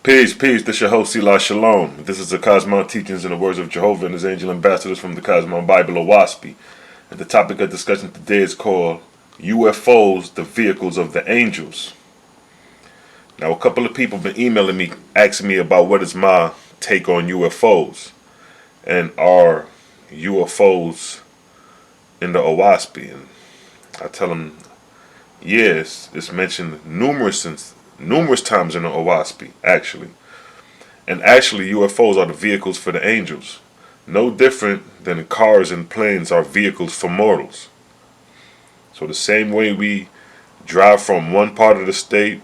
Peace, peace. This your host, Selah-Shalom. This is the Cosmon Teachings and the Words of Jehovah and His Angel Ambassadors from the Cosmon Bible, Oahspe. And the topic of discussion today is called UFOs, the Vehicles of the Angels. Now, a couple of people have been emailing me, asking me about what is my take on UFOs. And are UFOs in the Oahspe? And I tell them, yes, it's mentioned numerous times in the Oahspe, actually. And actually, UFOs are the vehicles for the angels. No different than cars and planes are vehicles for mortals. So the same way we drive from one part of the state,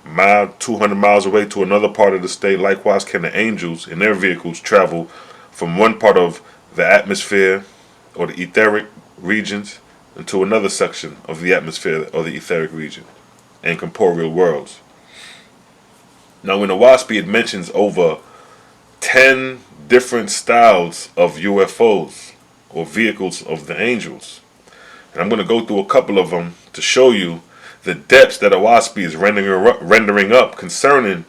200 miles away to another part of the state, likewise can the angels in their vehicles travel from one part of the atmosphere or the etheric regions into another section of the atmosphere or the etheric region and corporeal worlds. Now in Oahspe it mentions over 10 different styles of UFOs or vehicles of the angels. And I'm going to go through a couple of them to show you the depths that Oahspe is rendering up concerning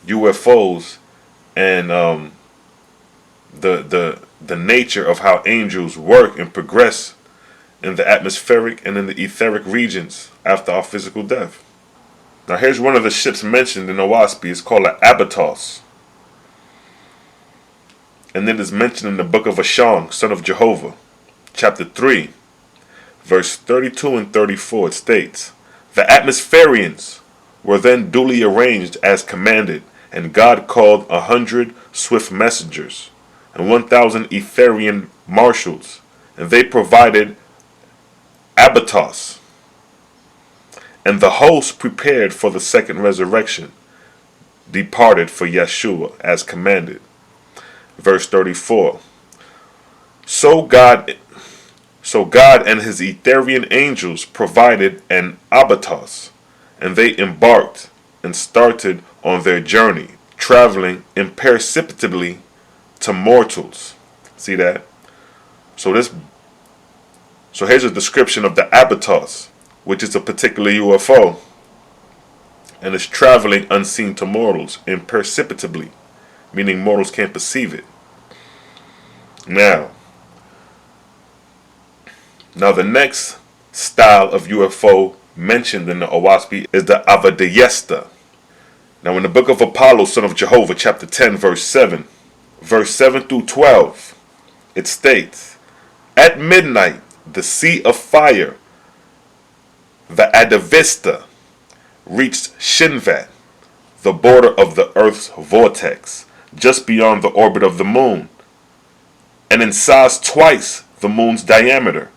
UFOs and the nature of how angels work and progress in the atmospheric and in the etheric regions after our physical death. Now here's one of the ships mentioned in Oahspe. It's called an Abos. And it is mentioned in the book of Ashong, son of Jehovah, chapter 3, verse 32 and 34. It states, "The atmospherians were then duly arranged as commanded, and God called 100 swift messengers and 1,000 Etherian marshals, and they provided Abos. And the host prepared for the second resurrection, departed for Yeshua as commanded." Verse 34. So God and his Etherian angels provided an Abos, and they embarked and started on their journey, traveling imperceptibly to mortals. See that? So here's a description of the Abos, which is a particular UFO, and is traveling unseen to mortals imperceptibly, meaning mortals can't perceive it. Now the next style of UFO mentioned in the Oahspe is the Adavista. Now in the book of Apollo, son of Jehovah, chapter 10, verse 7 through 12, it states, "At midnight, the sea of fire, the Adavista, reached Shinvat, the border of the Earth's vortex, just beyond the orbit of the moon, and in size twice the moon's diameter.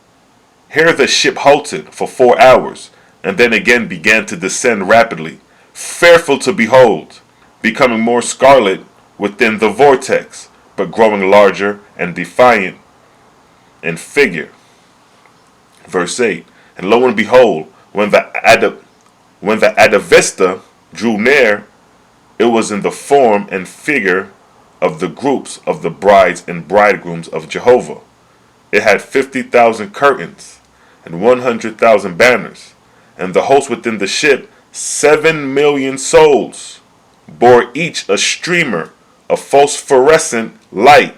Here the ship halted for 4 hours, and then again began to descend rapidly, fearful to behold, becoming more scarlet within the vortex, but growing larger and defiant in figure." Verse 8, "And lo and behold, when the Adavista drew near, it was in the form and figure of the groups of the brides and bridegrooms of Jehovah. It had 50,000 curtains and 100,000 banners, and the host within the ship, 7 million souls, bore each a streamer of phosphorescent light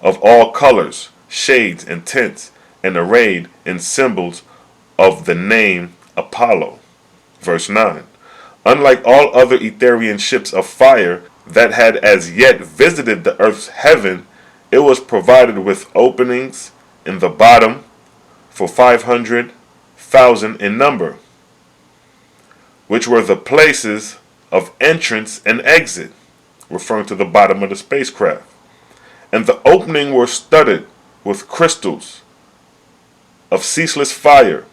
of all colors, shades, and tints, and arrayed in symbols of the name Apollo." Verse 9, "Unlike all other Etherian ships of fire that had as yet visited the earth's heaven, it was provided with openings in the bottom for 500,000 in number, which were the places of entrance and exit," referring to the bottom of the spacecraft. "And the opening were studded with crystals of ceaseless fire,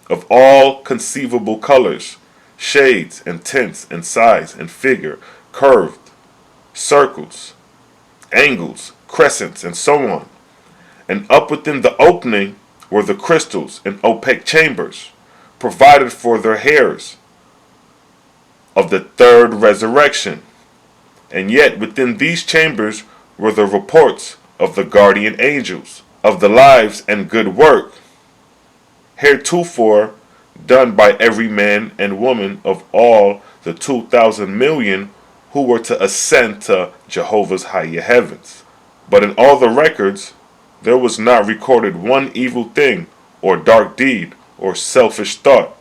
of all conceivable colors, shades, and tints, and size, and figure, curved, circles, angles, crescents, and so on. And up within the opening were the crystals in opaque chambers, provided for their heirs of the third resurrection. And yet within these chambers were the reports of the guardian angels, of the lives and good work heretofore done by every man and woman of all the 2,000 million who were to ascend to Jehovah's higher heavens. But in all the records, there was not recorded one evil thing, or dark deed, or selfish thought.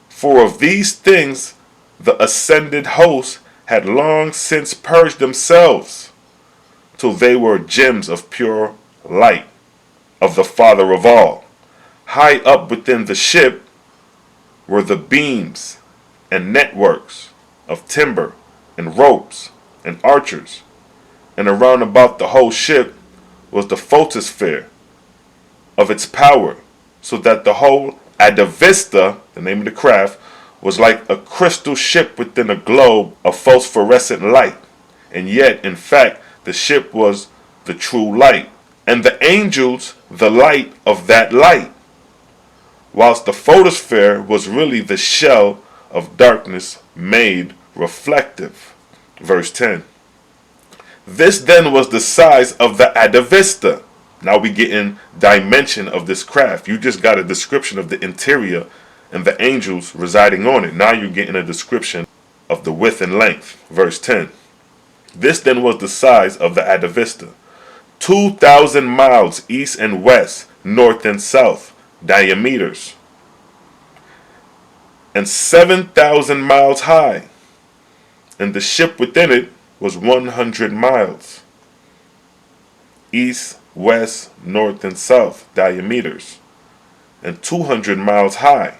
For of these things the ascended host had long since purged themselves, till they were gems of pure light, of the Father of all. High up within the ship were the beams and networks of timber and ropes and archers, and around about the whole ship was the photosphere of its power, so that the whole Adavista, the name of the craft, was like a crystal ship within a globe of phosphorescent light. And yet, in fact, the ship was the true light, and the angels the light of that light, whilst the photosphere was really the shell of darkness made reflective. Verse 10. This then was the size of the Adavista. Now we get in dimension of this craft. You just got a description of the interior and the angels residing on it. Now you're getting a description of the width and length. Verse 10. This then was the size of the Adavista. 2,000 miles east and west, north and south, diameters, and 7,000 miles high. And the ship within it was 100 miles. East, west, north, and south diameters, and 200 miles high.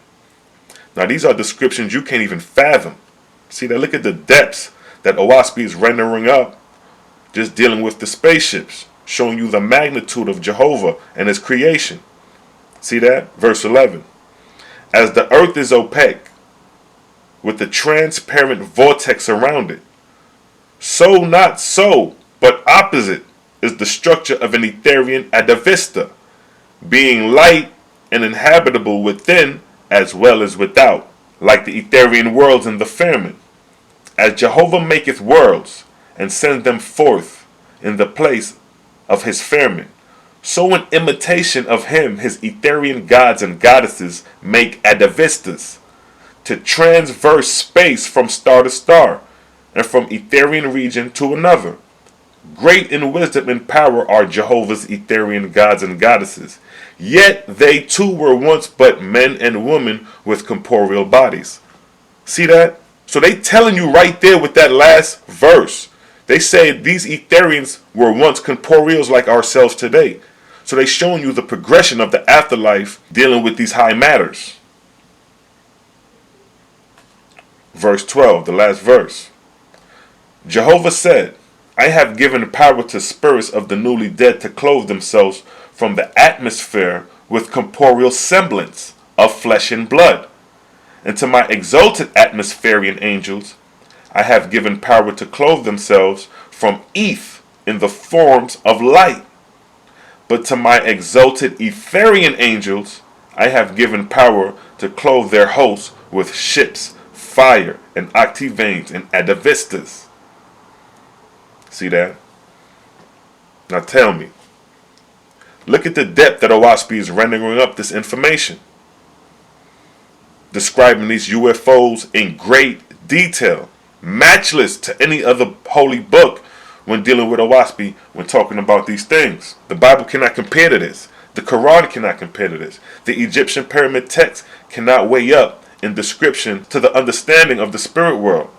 Now these are descriptions you can't even fathom. See that? Look at the depths that Oahspe is rendering up, just dealing with the spaceships, showing you the magnitude of Jehovah and his creation. See that? Verse 11. As the earth is opaque, with the transparent vortex around it, so not so, but opposite is the structure of an Etherian Adavista, being light and inhabitable within as well as without, like the Etherian worlds in the firmament. As Jehovah maketh worlds, and sends them forth in the place of his firmament, so in imitation of him his Etherian gods and goddesses make Adavistas, to transverse space from star to star, and from Etherian region to another. Great in wisdom and power are Jehovah's Etherian gods and goddesses, yet they too were once but men and women with corporeal bodies. See that? So they telling you right there with that last verse. They say these Etherians were once corporeals like ourselves today. So they showing you the progression of the afterlife dealing with these high matters. Verse 12, the last verse. Jehovah said, I have given power to spirits of the newly dead to clothe themselves from the atmosphere with corporeal semblance of flesh and blood. And to my exalted atmospherian angels, I have given power to clothe themselves from eth in the forms of light. But to my exalted Etherian angels, I have given power to clothe their hosts with ships, fire, and octivanes and adavistas. See that? Now tell me. Look at the depth that Oahspe is rendering up this information, describing these UFOs in great detail, matchless to any other holy book when dealing with Oahspe when talking about these things. The Bible cannot compare to this. The Quran cannot compare to this. The Egyptian pyramid text cannot weigh up in description to the understanding of the spirit world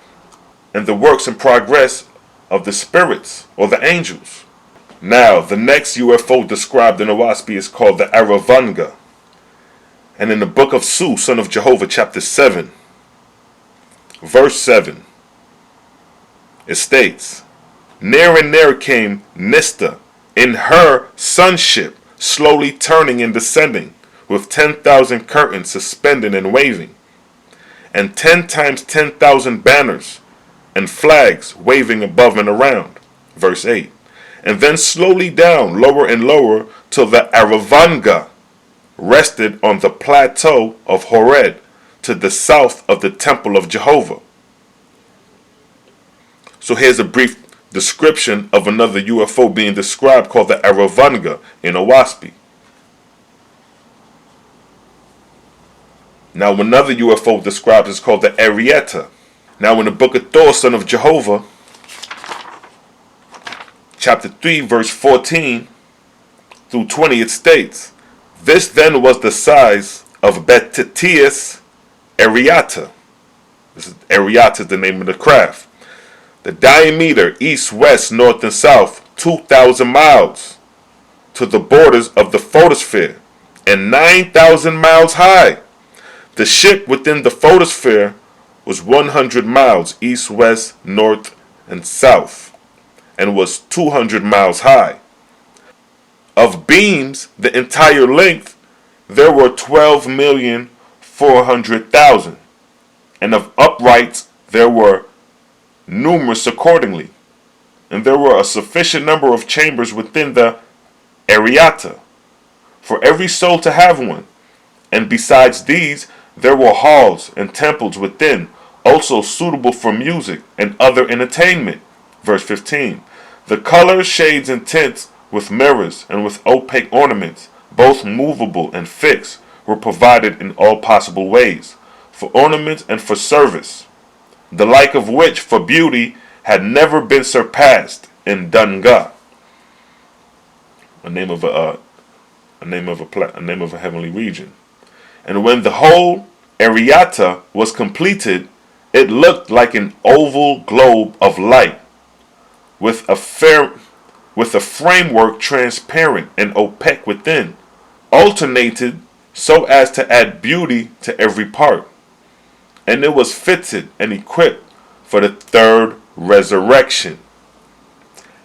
and the works in progress of the spirits or the angels. Now, the next UFO described in Oahspe is called the Aranga. And in the book of Su, son of Jehovah, chapter 7, verse 7, it states, Near and near came Nista in her sunship, slowly turning and descending, with 10,000 curtains suspended and waving, and 10 times 10,000 banners and flags waving above and around. Verse 8. And then slowly down, lower and lower, till the Aranga rested on the plateau of Horeb, to the south of the temple of Jehovah. So here's a brief description of another UFO being described called the Aranga in Oahspe. Now another UFO described is called the Arata. Now in the book of Thor, son of Jehovah, chapter 3, verse 14 through 20, it states, "This then was the size of Betitius Arata." This is Arata, the name of the craft. "The diameter, east, west, north, and south, 2,000 miles to the borders of the photosphere, and 9,000 miles high. The ship within the photosphere was 100 miles east, west, north, and south, and was 200 miles high. Of beams, the entire length, there were 12,400,000, and of uprights there were numerous accordingly, and there were a sufficient number of chambers within the Arata, for every soul to have one. And besides these, there were halls and temples within, also suitable for music and other entertainment." Verse 15. "The colors, shades, and tints, with mirrors and with opaque ornaments, both movable and fixed, were provided in all possible ways, for ornaments and for service, the like of which for beauty had never been surpassed in Dunga," a name of a heavenly region. "And when the whole Arata was completed, it looked like an oval globe of light, with a framework transparent and opaque within, alternated so as to add beauty to every part. And it was fitted and equipped for the third resurrection,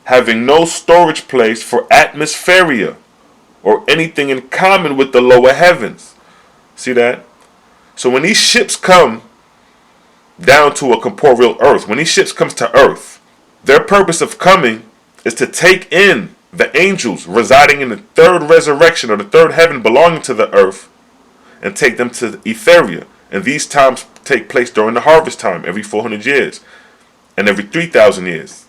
having no storage place for atmospheria or anything in common with the lower heavens." See that? So when these ships come down to a corporeal earth, when these ships come to earth, their purpose of coming is to take in the angels residing in the third resurrection or the third heaven belonging to the earth and take them to Etheria. And these times take place during the harvest time, every 400 years and every 3,000 years.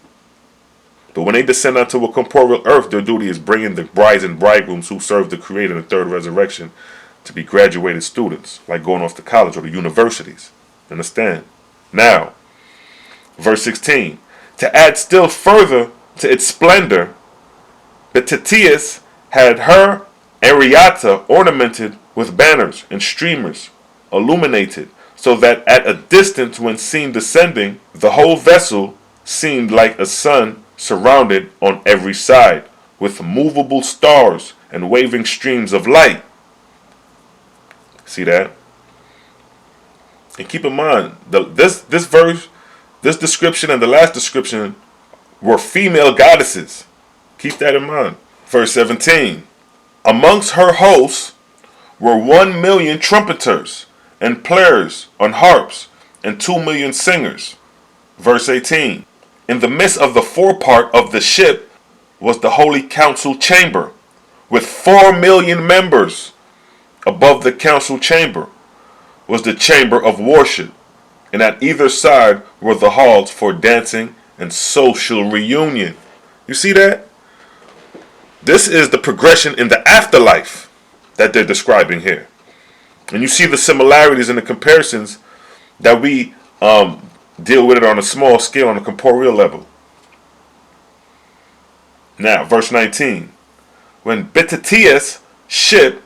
But when they descend onto a corporeal earth, their duty is bringing the brides and bridegrooms who serve the Creator in the third resurrection to be graduated students, like going off to college or the universities. Understand? Now, verse 16. "To add still further to its splendor, Betitius had her Arata ornamented with banners and streamers, illuminated, so that at a distance when seen descending, the whole vessel seemed like a sun surrounded on every side, with movable stars and waving streams of light." See that? And keep in mind, this verse, this description, and the last description were female goddesses. Keep that in mind. Verse 17. "Amongst her hosts were 1,000,000 trumpeters and players on harps, and 2,000,000 singers." Verse 18. "In the midst of the forepart of the ship was the holy council chamber, with 4,000,000 members. Above the council chamber was the chamber of worship, and at either side were the halls for dancing and social reunion." You see that? This is the progression in the afterlife that they're describing here. And you see the similarities and the comparisons that we deal with it on a small scale, on a corporeal level. Now, verse 19. "When Betitius' ship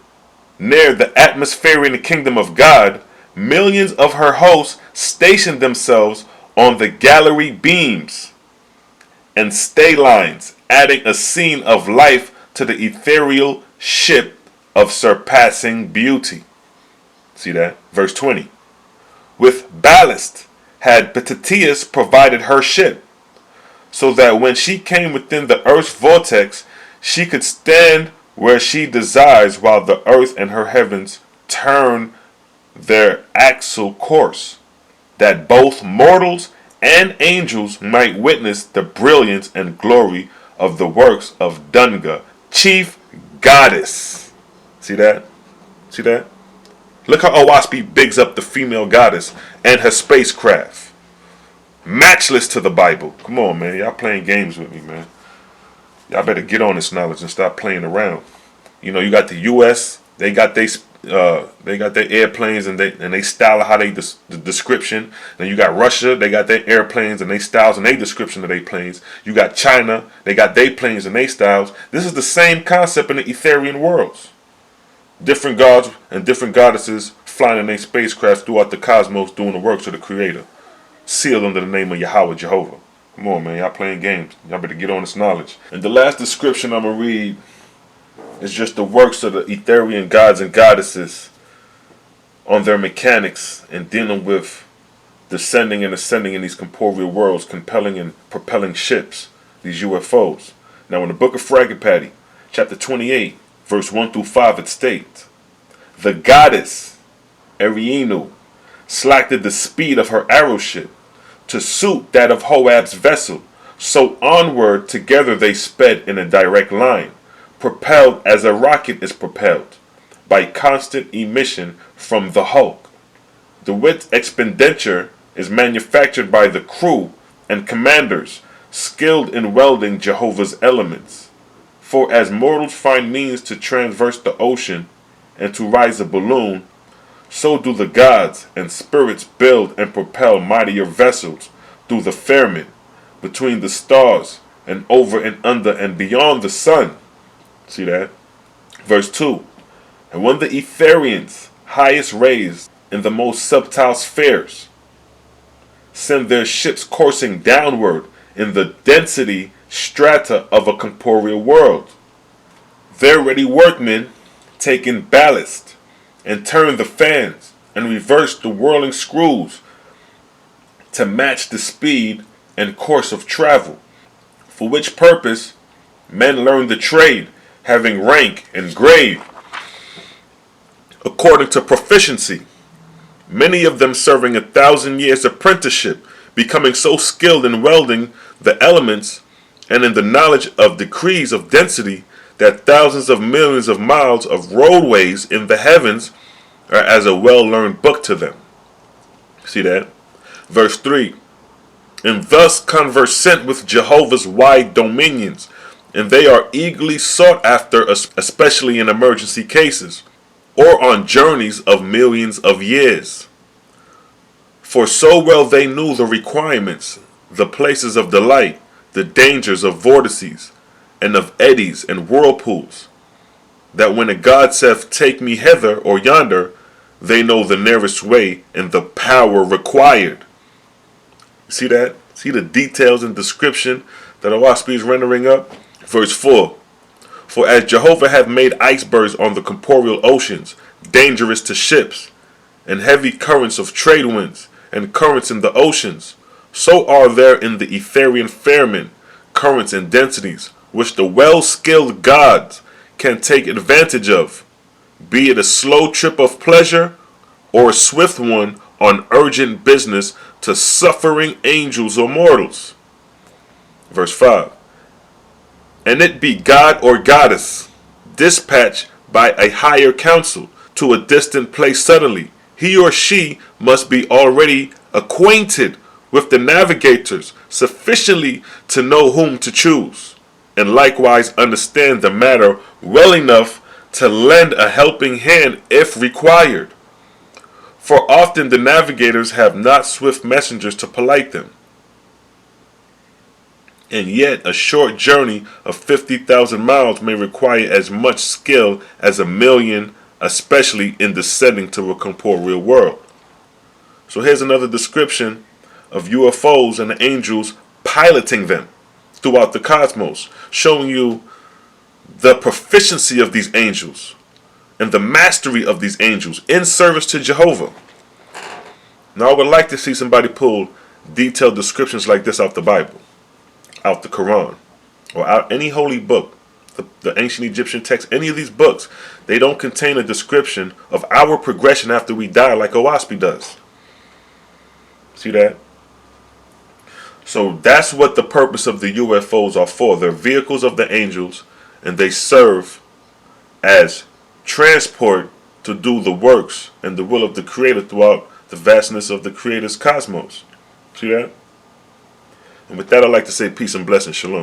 near the atmosphere in the kingdom of God, millions of her hosts stationed themselves on the gallery beams and stay lines, adding a scene of life to the ethereal ship of surpassing beauty." See that? Verse 20. "With ballast had Betitius provided her ship, so that when she came within the earth's vortex, she could stand where she desires, while the earth and her heavens turn their axial course, that both mortals and angels might witness the brilliance and glory of the works of Dunga, chief goddess." See that? See that? Look how Oahspe bigs up the female goddess and her spacecraft. Matchless to the Bible. Come on, man. Y'all playing games with me, man. Y'all better get on this knowledge and stop playing around. You know, you got the U.S., they got their They got their airplanes and they style how they the description. Then you got Russia, they got their airplanes and they styles and they description of their planes. You got China, they got their planes and they styles. This is the same concept in the Etherian worlds. Different gods and different goddesses flying in their spacecrafts throughout the cosmos doing the works of the Creator, sealed under the name of Yahweh Jehovah. Come on, man, y'all playing games. Y'all better get on this knowledge. And the last description I'm going to read is just the works of the Etherian gods and goddesses on their mechanics and dealing with descending and ascending in these corporeal worlds, compelling and propelling ships, these UFOs. Now in the book of Fragapati, chapter 28, verse 1 through 5, it states, the goddess Erienu slackened the speed of her arrow ship to suit that of Hoab's vessel, so onward together they sped in a direct line, propelled as a rocket is propelled, by constant emission from the hulk. The wit expenditure is manufactured by the crew and commanders, skilled in welding Jehovah's elements. For as mortals find means to traverse the ocean and to rise a balloon, so do the gods and spirits build and propel mightier vessels through the firmament, between the stars, and over and under and beyond the sun. See that? Verse 2. And when the Etherians, highest raised in the most subtile spheres, send their ships coursing downward in the density strata of a corporeal world, their ready workmen take in ballast and turn the fans and reverse the whirling screws to match the speed and course of travel, for which purpose men learn the trade, having rank and grade according to proficiency, many of them serving 1,000 years apprenticeship, becoming so skilled in welding the elements and in the knowledge of decrees of density that thousands of millions of miles of roadways in the heavens are as a well-learned book to them. See that? Verse 3. And thus conversant with Jehovah's wide dominions, and they are eagerly sought after, especially in emergency cases, or on journeys of millions of years. For so well they knew the requirements, the places of delight, the dangers of vortices, and of eddies and whirlpools, that when a god saith, take me hither or yonder, they know the nearest way and the power required. See that? See the details and description that Oahspe is rendering up? Verse 4. For as Jehovah hath made icebergs on the corporeal oceans, dangerous to ships, and heavy currents of trade winds, and currents in the oceans, so are there in the Etherian firmament currents and densities, which the well-skilled gods can take advantage of, be it a slow trip of pleasure, or a swift one on urgent business to suffering angels or mortals. Verse 5. And it be god or goddess, dispatched by a higher council to a distant place suddenly, he or she must be already acquainted with the navigators sufficiently to know whom to choose, and likewise understand the matter well enough to lend a helping hand if required. For often the navigators have not swift messengers to polite them. And yet a short journey of 50,000 miles may require as much skill as 1,000,000, especially in descending to a corporeal world. So here's another description of UFOs and the angels piloting them throughout the cosmos, showing you the proficiency of these angels and the mastery of these angels in service to Jehovah. Now I would like to see somebody pull detailed descriptions like this out the Bible, out the Quran, or out any holy book, the ancient Egyptian text, any of these books. They don't contain a description of our progression after we die like Oahspe does. See that? So that's what the purpose of the UFOs are for. They're vehicles of the angels, and they serve as transport to do the works and the will of the Creator throughout the vastness of the Creator's cosmos. See that? And with that, I'd like to say peace and blessings. Shalom.